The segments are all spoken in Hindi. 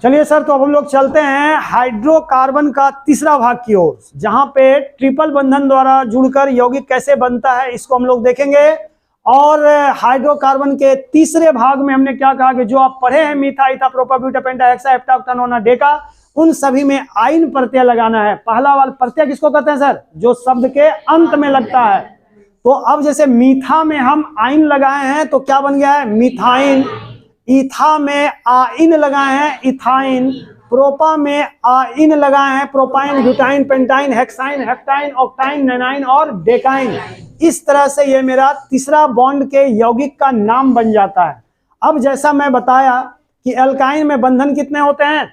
चलिए सर, तो अब हम लोग चलते हैं हाइड्रोकार्बन का तीसरा भाग की ओर, जहां पे ट्रिपल बंधन द्वारा जुड़कर यौगिक कैसे बनता है इसको हम लोग देखेंगे। और हाइड्रोकार्बन के तीसरे भाग में हमने क्या कहा कि जो आप पढ़े हैं मीथा, ईथा, प्रोपा, ब्यूटा, पेंटा, हेक्सा, हेप्टा, ऑक्टा, नोना, डेका, उन सभी में आइन प्रत्यय लगाना है। पहला वाला प्रत्यय किसको कहते हैं सर? जो शब्द के अंत में लगता है। तो अब जैसे मीठा में हम आइन लगाए हैं तो क्या बन गया है? मिथाइन। ईथा में आइन लगाए हैं, इथाइन। प्रोपा में आइन लगाए हैं, propyne, butyne, pentyne, hexyne, heptyne, ऑक्टाइन, नैनाइन और डेकाइन। इस तरह से ये मेरा तीसरा बॉन्ड के यौगिक का नाम बन जाता है। अब जैसा मैं बताया कि एल्काइन में बंधन कितने होते हैं?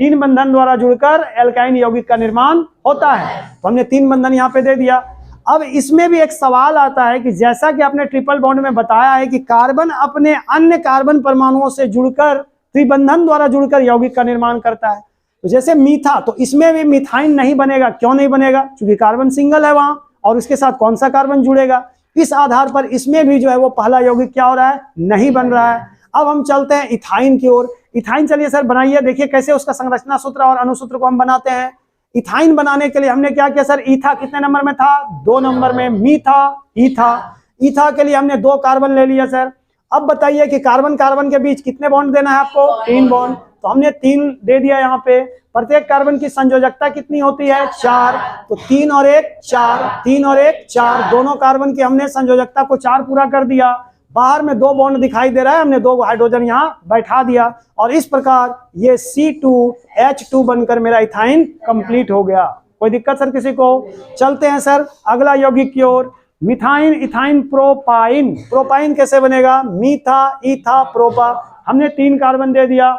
तीन बंधन द्वारा जुड़कर एल्काइन यौगिक का निर्माण होता है। तो हमने 3 बंधन यहाँ पे दे दिया। अब इसमें भी एक सवाल आता है कि जैसा कि आपने ट्रिपल बॉन्ड में बताया है कि कार्बन अपने अन्य कार्बन परमाणुओं से जुड़कर त्रिबंधन द्वारा जुड़कर यौगिक का निर्माण करता है। तो जैसे मीठा, तो इसमें भी मिथाइन नहीं बनेगा। क्यों नहीं बनेगा? क्योंकि कार्बन सिंगल है वहां, और उसके साथ कौन सा कार्बन जुड़ेगा। इस आधार पर इसमें भी जो है वो पहला यौगिक क्या हो रहा है? नहीं बन रहा है। अब हम चलते हैं इथाइन की ओर। इथाइन चलिए सर बनाइए, देखिए कैसे उसका संरचना सूत्र और अनुसूत्र को हम बनाते हैं। इथाइन बनाने के लिए हमने क्या किया सर? ईथा कितने नंबर में था? 2 नंबर में। मीठा, ईथा। ईथा के लिए हमने 2 कार्बन ले लिया सर। अब बताइए कि कार्बन कार्बन के बीच कितने बॉन्ड देना है आपको? 3 बॉन्ड। तो हमने 3 दे दिया यहाँ पे। प्रत्येक कार्बन की संयोजकता कितनी होती है? 4। तो 3 और 1 4, 3 और 1 4, दोनों कार्बन की हमने संयोजकता को 4 पूरा कर दिया। बाहर में 2 बॉन्ड दिखाई दे रहा है, हमने 2 हाइड्रोजन यहाँ बैठा दिया, और इस प्रकार ये C2H2 बनकर मेरा इथाइन कंप्लीट हो गया। कोई दिक्कत सर किसी को? चलते हैं सर अगला यौगिक की ओर। मिथाइन, इथाइन, प्रोपाइन। प्रोपाइन कैसे बनेगा? मीथा, ईथा, प्रोपा। हमने 3 कार्बन दे दिया।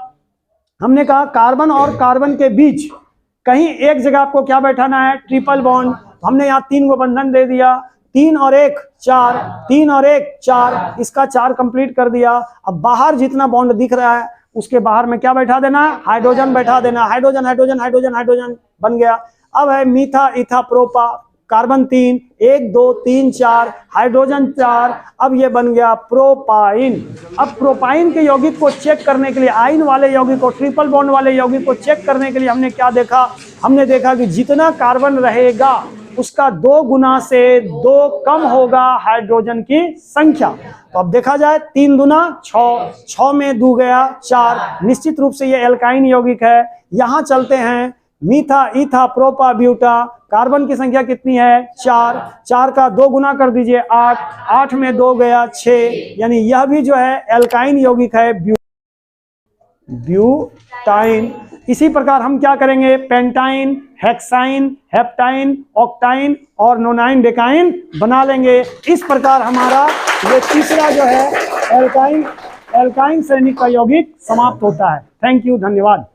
हमने कहा कार्बन और कार्बन के बीच कहीं एक जगह आपको क्या बैठाना है? Triple bond. तो हमने यहाँ 3 को बंधन दे दिया। 3 और 1 4, 3 और 1 4, इसका 4 कंप्लीट कर दिया। अब बाहर जितना बॉन्ड दिख रहा है उसके बाहर में क्या बैठा देना है? हाइड्रोजन बैठा देना। हाइड्रोजन हाइड्रोजन हाइड्रोजन हाइड्रोजन बन गया। अब है मीथा, ईथा, प्रोपा। Carbon 3, 1 2 3 4, hydrogen 4। अब ये बन गया प्रोपाइन। अब प्रोपाइन के यौगिक को चेक करने के लिए, आइन वाले यौगिक को, ट्रिपल बॉन्ड वाले यौगिक को चेक करने के लिए हमने क्या देखा? हमने देखा कि जितना कार्बन रहेगा उसका 2 गुना से 2 कम होगा हाइड्रोजन की संख्या। तो अब देखा जाए 3 दूना 6, 6 में 2 गया 4। निश्चित रूप से ये एल्काइन यौगिक है। यहाँ चलते हैं मीथा, ईथा, प्रोपा, ब्यूटा। कार्बन की संख्या कितनी है? 4। 4 का 2 गुना कर दीजिए 8, 8 में 2 गया 6, यानी यह भी जो है एल्काइन यौगिक है, ब्यूटाइन। इसी प्रकार हम क्या करेंगे? पेंटाइन, हेक्साइन, हेप्टाइन, ऑक्टाइन और नोनाइन, डेकाइन बना लेंगे। इस प्रकार हमारा ये तीसरा जो है एल्काइन श्रेणी का यौगिक समाप्त होता है। थैंक यू, धन्यवाद।